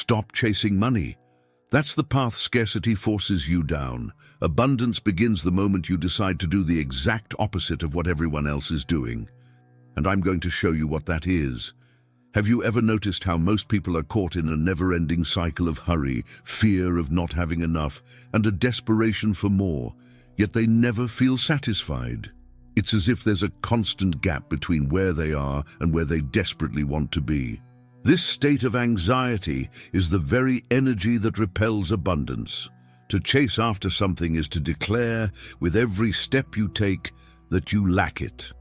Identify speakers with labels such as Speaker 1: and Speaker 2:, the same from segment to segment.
Speaker 1: stop chasing money. That's the path scarcity forces you down. Abundance begins the moment you decide to do the exact opposite of what everyone else is doing. And I'm going to show you what that is. Have you ever noticed how most people are caught in a never-ending cycle of hurry, fear of not having enough, and a desperation for more, yet they never feel satisfied? It's as if there's a constant gap between where they are and where they desperately want to be. This state of anxiety is the very energy that repels abundance. To chase after something is to declare, with every step you take, that you lack it.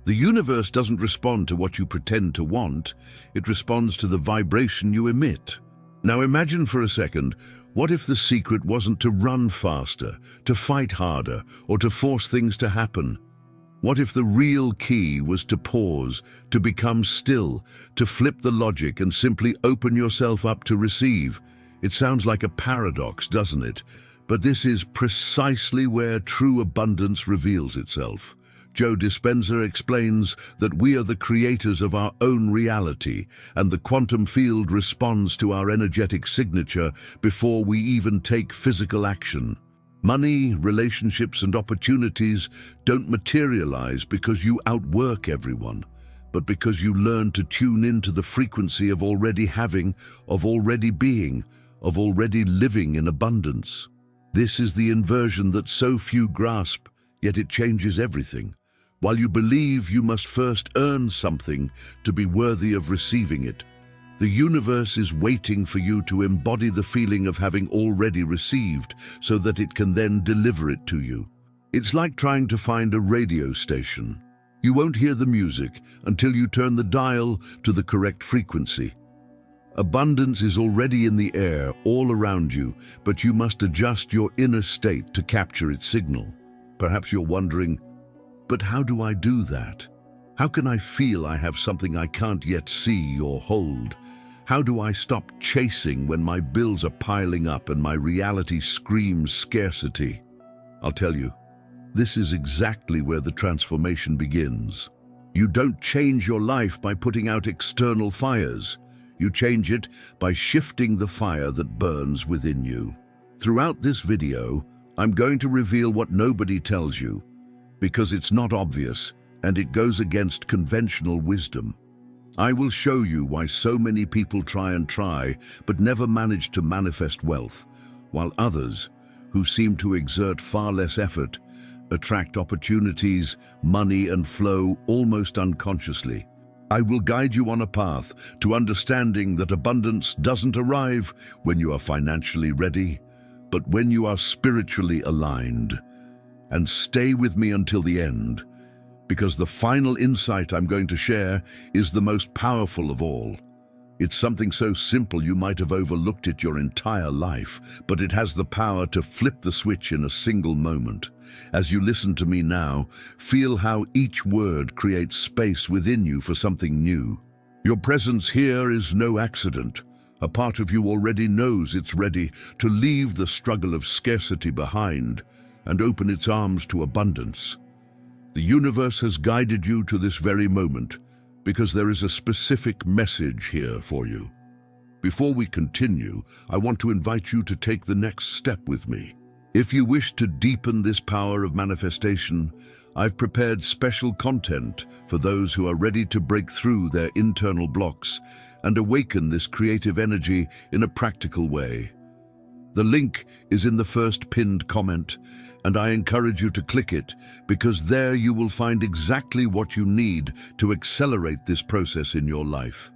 Speaker 1: The universe doesn't respond to what you pretend to want, it responds to the vibration you emit. Now imagine for a second, what if the secret wasn't to run faster, to fight harder, or to force things to happen? What if the real key was to pause, to become still, to flip the logic and simply open yourself up to receive? It sounds like a paradox, doesn't it? But this is precisely where true abundance reveals itself. Joe Dispenza explains that we are the creators of our own reality, and the quantum field responds to our energetic signature before we even take physical action. Money, relationships, and opportunities don't materialize because you outwork everyone, but because you learn to tune into the frequency of already having, of already being, of already living in abundance. This is the inversion that so few grasp, yet it changes everything. While you believe you must first earn something to be worthy of receiving it, the universe is waiting for you to embody the feeling of having already received so that it can then deliver it to you. It's like trying to find a radio station. You won't hear the music until you turn the dial to the correct frequency. Abundance is already in the air all around you, but you must adjust your inner state to capture its signal. Perhaps you're wondering, but how do I do that? How can I feel I have something I can't yet see or hold? How do I stop chasing when my bills are piling up and my reality screams scarcity? I'll tell you, this is exactly where the transformation begins. You don't change your life by putting out external fires. You change it by shifting the fire that burns within you. Throughout this video, I'm going to reveal what nobody tells you, because it's not obvious and it goes against conventional wisdom. I will show you why so many people try but never manage to manifest wealth, while others, who seem to exert far less effort, attract opportunities, money, and flow almost unconsciously. I will guide you on a path to understanding that abundance doesn't arrive when you are financially ready, but when you are spiritually aligned. And stay with me until the end, because the final insight I'm going to share is the most powerful of all. It's something so simple you might have overlooked it your entire life, but it has the power to flip the switch in a single moment. As you listen to me now, feel how each word creates space within you for something new. Your presence here is no accident. A part of you already knows it's ready to leave the struggle of scarcity behind and open its arms to abundance. The universe has guided you to this very moment because there is a specific message here for you. Before we continue, I want to invite you to take the next step with me. If you wish to deepen this power of manifestation, I've prepared special content for those who are ready to break through their internal blocks and awaken this creative energy in a practical way. The link is in the first pinned comment, and I encourage you to click it because there you will find exactly what you need to accelerate this process in your life.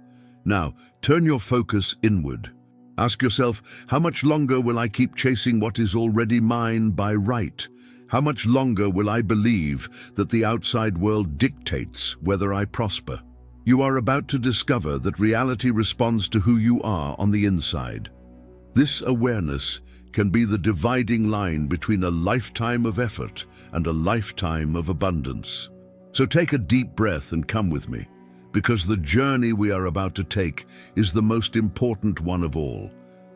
Speaker 1: Now, turn your focus inward. Ask yourself, how much longer will I keep chasing what is already mine by right? How much longer will I believe that the outside world dictates whether I prosper? You are about to discover that reality responds to who you are on the inside. This awareness can be the dividing line between a lifetime of effort and a lifetime of abundance. So take a deep breath and come with me, because the journey we are about to take is the most important one of all,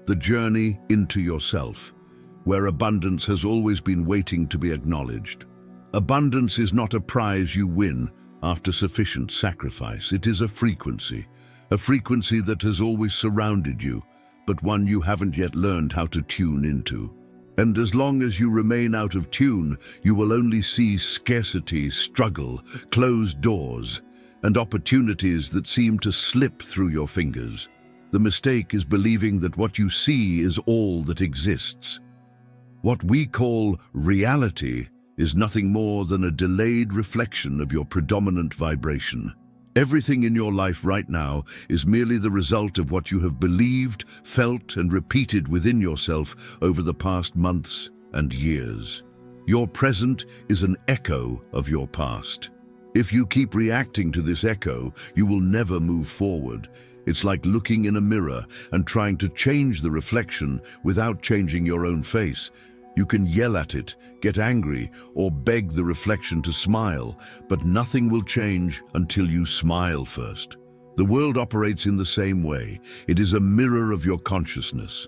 Speaker 1: the journey into yourself, where abundance has always been waiting to be acknowledged. Abundance is not a prize you win after sufficient sacrifice. It is a frequency that has always surrounded you, but one you haven't yet learned how to tune into. And as long as you remain out of tune, you will only see scarcity, struggle, closed doors, and opportunities that seem to slip through your fingers. The mistake is believing that what you see is all that exists. What we call reality is nothing more than a delayed reflection of your predominant vibration. Everything in your life right now is merely the result of what you have believed, felt, and repeated within yourself over the past months and years. Your present is an echo of your past. If you keep reacting to this echo, you will never move forward. It's like looking in a mirror and trying to change the reflection without changing your own face. You can yell at it, get angry, or beg the reflection to smile, but nothing will change until you smile first. The world operates in the same way. It is a mirror of your consciousness.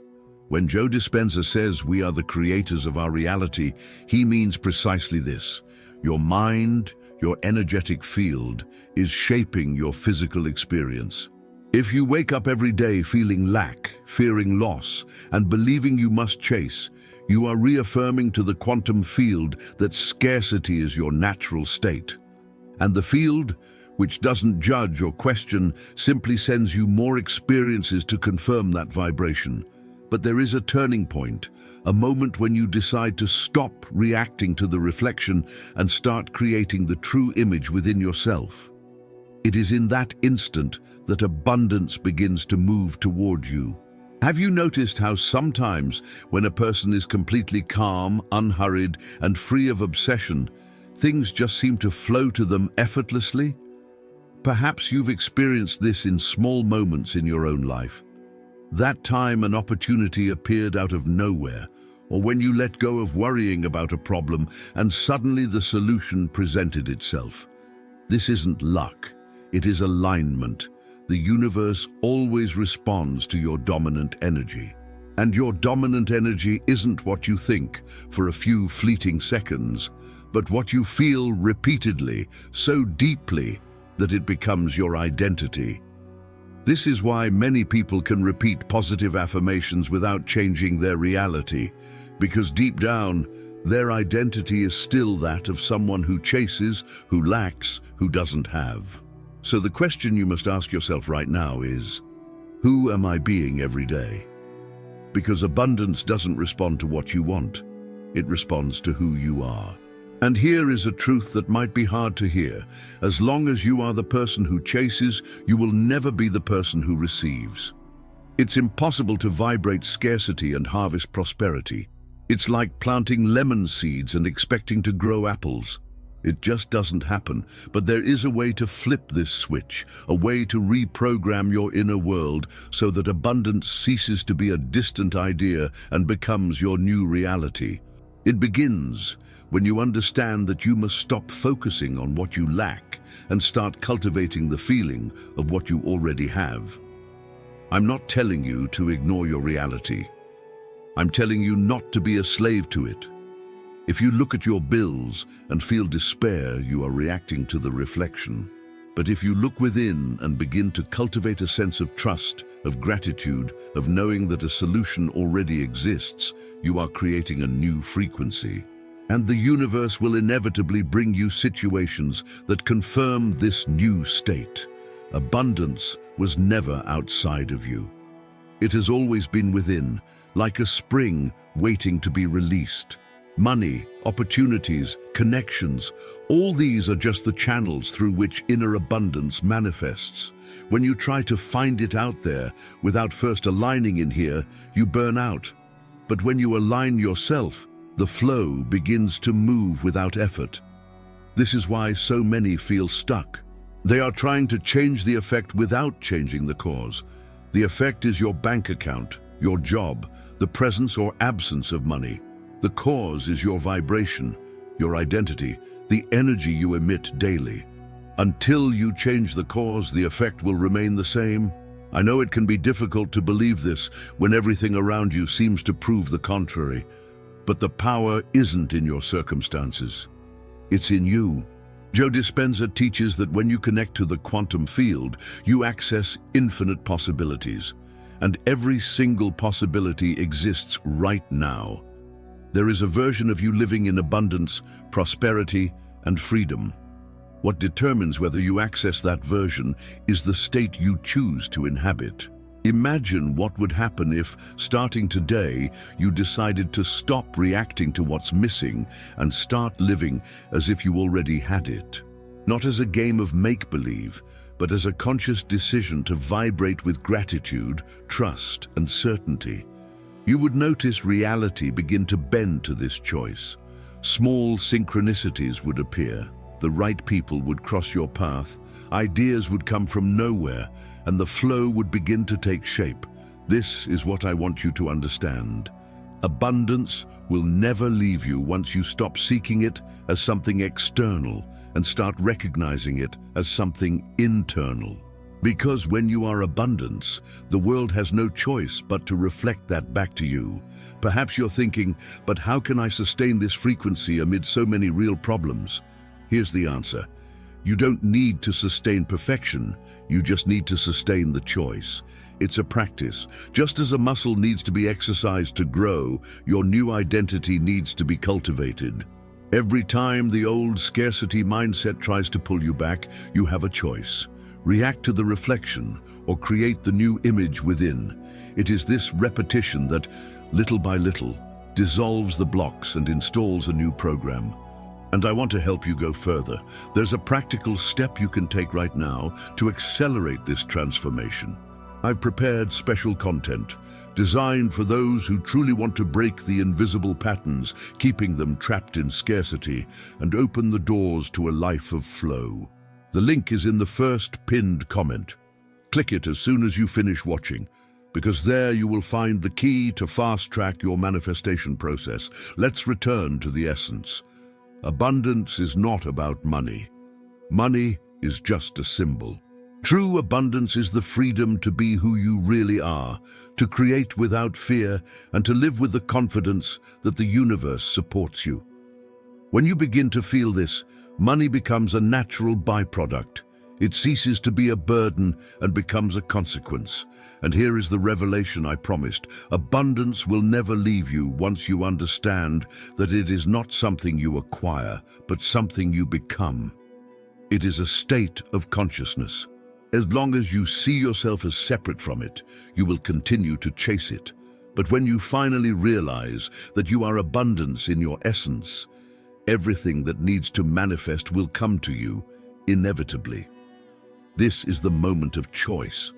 Speaker 1: When Joe Dispenza says we are the creators of our reality, he means precisely this. Your mind, your energetic field, is shaping your physical experience. If you wake up every day feeling lack, fearing loss, and believing you must chase, you are reaffirming to the quantum field that scarcity is your natural state. And the field, which doesn't judge or question, simply sends you more experiences to confirm that vibration. But there is a turning point, a moment when you decide to stop reacting to the reflection and start creating the true image within yourself. It is in that instant that abundance begins to move toward you. Have you noticed how sometimes when a person is completely calm, unhurried, and free of obsession, things just seem to flow to them effortlessly? Perhaps you've experienced this in small moments in your own life. That time an opportunity appeared out of nowhere, or when you let go of worrying about a problem and suddenly the solution presented itself. This isn't luck, it is alignment. The universe always responds to your dominant energy. And your dominant energy isn't what you think for a few fleeting seconds, but what you feel repeatedly, so deeply that it becomes your identity. This is why many people can repeat positive affirmations without changing their reality, because deep down, their identity is still that of someone who chases, who lacks, who doesn't have. So the question you must ask yourself right now is, who am I being every day? Because abundance doesn't respond to what you want, it responds to who you are. And here is a truth that might be hard to hear. As long as you are the person who chases, you will never be the person who receives. It's impossible to vibrate scarcity and harvest prosperity. It's like planting lemon seeds and expecting to grow apples. It just doesn't happen, but there is a way to flip this switch, a way to reprogram your inner world so that abundance ceases to be a distant idea and becomes your new reality. It begins when you understand that you must stop focusing on what you lack and start cultivating the feeling of what you already have. I'm not telling you to ignore your reality. I'm telling you not to be a slave to it. If you look at your bills and feel despair, you are reacting to the reflection. But if you look within and begin to cultivate a sense of trust, of gratitude, of knowing that a solution already exists, you are creating a new frequency. And the universe will inevitably bring you situations that confirm this new state. Abundance was never outside of you. It has always been within, like a spring waiting to be released. Money, opportunities, connections, all these are just the channels through which inner abundance manifests. When you try to find it out there without first aligning in here, you burn out. But when you align yourself, the flow begins to move without effort. This is why so many feel stuck. They are trying to change the effect without changing the cause. The effect is your bank account, your job, the presence or absence of money. The cause is your vibration, your identity, the energy you emit daily. Until you change the cause, the effect will remain the same. I know it can be difficult to believe this when everything around you seems to prove the contrary. But the power isn't in your circumstances. It's in you. Joe Dispenza teaches that when you connect to the quantum field, you access infinite possibilities. and every single possibility exists right now. There is a version of you living in abundance, prosperity, and freedom. What determines whether you access that version is the state you choose to inhabit. Imagine what would happen if, starting today, you decided to stop reacting to what's missing and start living as if you already had it. Not as a game of make-believe, but as a conscious decision to vibrate with gratitude, trust, and certainty. You would notice reality begin to bend to this choice. Small synchronicities would appear. The right people would cross your path. Ideas would come from nowhere, and the flow would begin to take shape. This is what I want you to understand. Abundance will never leave you once you stop seeking it as something external and start recognizing it as something internal. Because when you are abundance, the world has no choice but to reflect that back to you. Perhaps you're thinking, but how can I sustain this frequency amid so many real problems? Here's the answer. You don't need to sustain perfection, you just need to sustain the choice. It's a practice. Just as a muscle needs to be exercised to grow, your new identity needs to be cultivated. Every time the old scarcity mindset tries to pull you back, you have a choice. React to the reflection or create the new image within. It is this repetition that, little by little, dissolves the blocks and installs a new program. And I want to help you go further. There's a practical step you can take right now to accelerate this transformation. I've prepared special content designed for those who truly want to break the invisible patterns, keeping them trapped in scarcity, and open the doors to a life of flow. The link is in the first pinned comment. Click it as soon as you finish watching, because there you will find the key to fast-track your manifestation process. Let's return to the essence. Abundance is not about money. Money is just a symbol. True abundance is the freedom to be who you really are, to create without fear, and to live with the confidence that the universe supports you. When you begin to feel this, money becomes a natural byproduct. It ceases to be a burden and becomes a consequence. And here is the revelation I promised. Abundance will never leave you once you understand that it is not something you acquire, but something you become. It is a state of consciousness. As long as you see yourself as separate from it, you will continue to chase it. But when you finally realize that you are abundance in your essence, everything that needs to manifest will come to you, inevitably. This is the moment of choice.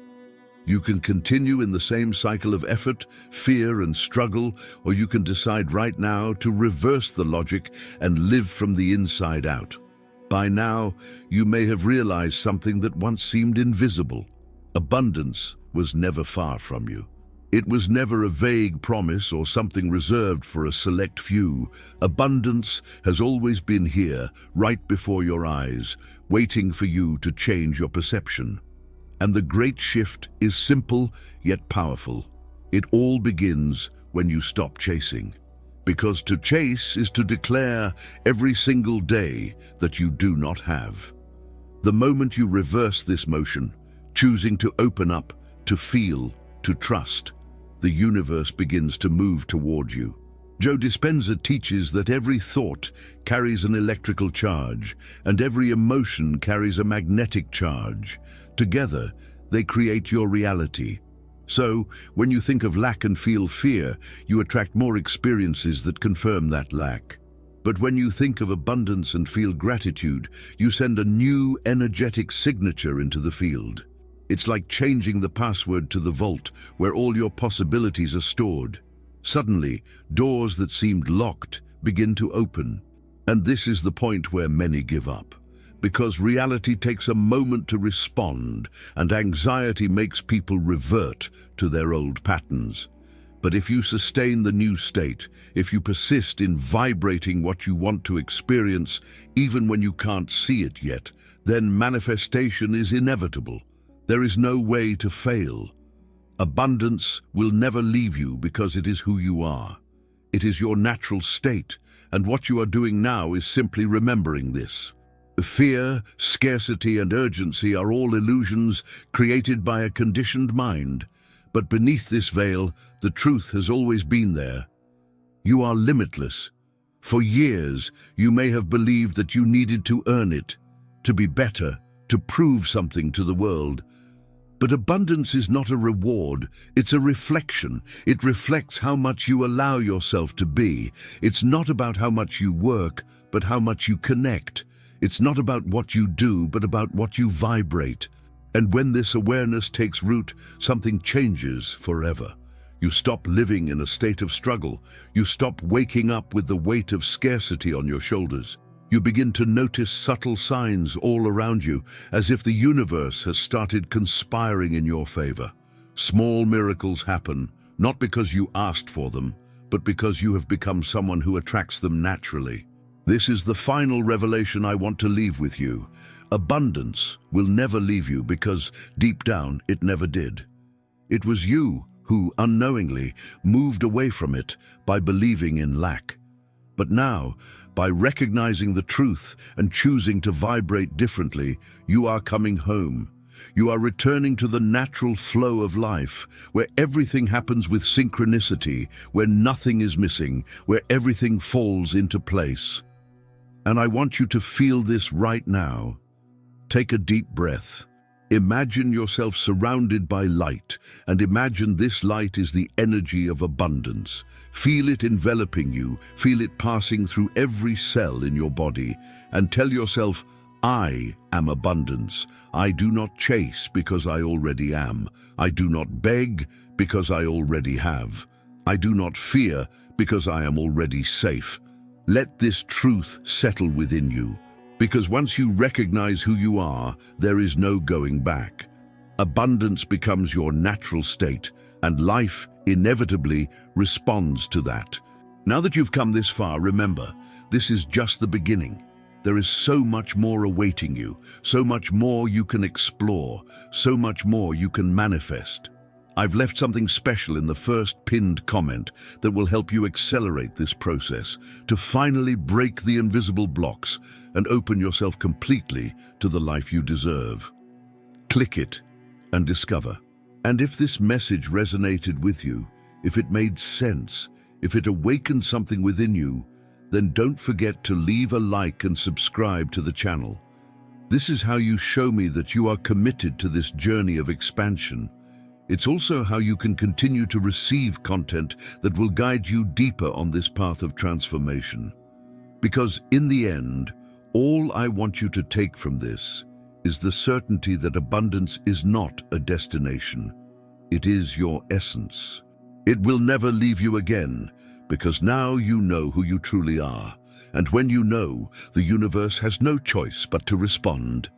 Speaker 1: You can continue in the same cycle of effort, fear, and struggle, or you can decide right now to reverse the logic and live from the inside out. By now, you may have realized something that once seemed invisible. Abundance was never far from you. It was never a vague promise or something reserved for a select few. Abundance has always been here, right before your eyes, waiting for you to change your perception. And the great shift is simple yet powerful. It all begins when you stop chasing. Because to chase is to declare every single day that you do not have. The moment you reverse this motion, choosing to open up, to feel, to trust, the universe begins to move toward you. Joe Dispenza teaches that every thought carries an electrical charge, and every emotion carries a magnetic charge. Together, they create your reality. So, when you think of lack and feel fear, you attract more experiences that confirm that lack. But when you think of abundance and feel gratitude, you send a new energetic signature into the field. It's like changing the password to the vault where all your possibilities are stored. Suddenly, doors that seemed locked begin to open. And this is the point where many give up. Because reality takes a moment to respond, and anxiety makes people revert to their old patterns. But if you sustain the new state, if you persist in vibrating what you want to experience, even when you can't see it yet, then manifestation is inevitable. There is no way to fail. Abundance will never leave you because it is who you are. It is your natural state, and what you are doing now is simply remembering this. Fear, scarcity, and urgency are all illusions created by a conditioned mind. But beneath this veil, the truth has always been there. You are limitless. For years, you may have believed that you needed to earn it, to be better, to prove something to the world. But abundance is not a reward, it's a reflection. It reflects how much you allow yourself to be. It's not about how much you work, but how much you connect. It's not about what you do, but about what you vibrate. And when this awareness takes root, something changes forever. You stop living in a state of struggle. You stop waking up with the weight of scarcity on your shoulders. You begin to notice subtle signs all around you, as if the universe has started conspiring in your favor. Small miracles happen, not because you asked for them, but because you have become someone who attracts them naturally. This is the final revelation I want to leave with you. Abundance will never leave you because, deep down, it never did. It was you who, unknowingly, moved away from it by believing in lack. But now, by recognizing the truth and choosing to vibrate differently, you are coming home. You are returning to the natural flow of life, where everything happens with synchronicity, where nothing is missing, where everything falls into place. And I want you to feel this right now. Take a deep breath. Imagine yourself surrounded by light, and imagine this light is the energy of abundance. Feel it enveloping you, feel it passing through every cell in your body, and tell yourself, I am abundance. I do not chase because I already am. I do not beg because I already have. I do not fear because I am already safe. Let this truth settle within you, because once you recognize who you are, there is no going back. Abundance becomes your natural state, and life inevitably responds to that. Now that you've come this far, remember, this is just the beginning. There is so much more awaiting you, so much more you can explore, so much more you can manifest. I've left something special in the first pinned comment that will help you accelerate this process to finally break the invisible blocks and open yourself completely to the life you deserve. Click it and discover. And if this message resonated with you, if it made sense, if it awakened something within you, then don't forget to leave a like and subscribe to the channel. This is how you show me that you are committed to this journey of expansion. It's also how you can continue to receive content that will guide you deeper on this path of transformation. Because in the end, all I want you to take from this is the certainty that abundance is not a destination. It is your essence. It will never leave you again, because now you know who you truly are. And when you know, the universe has no choice but to respond.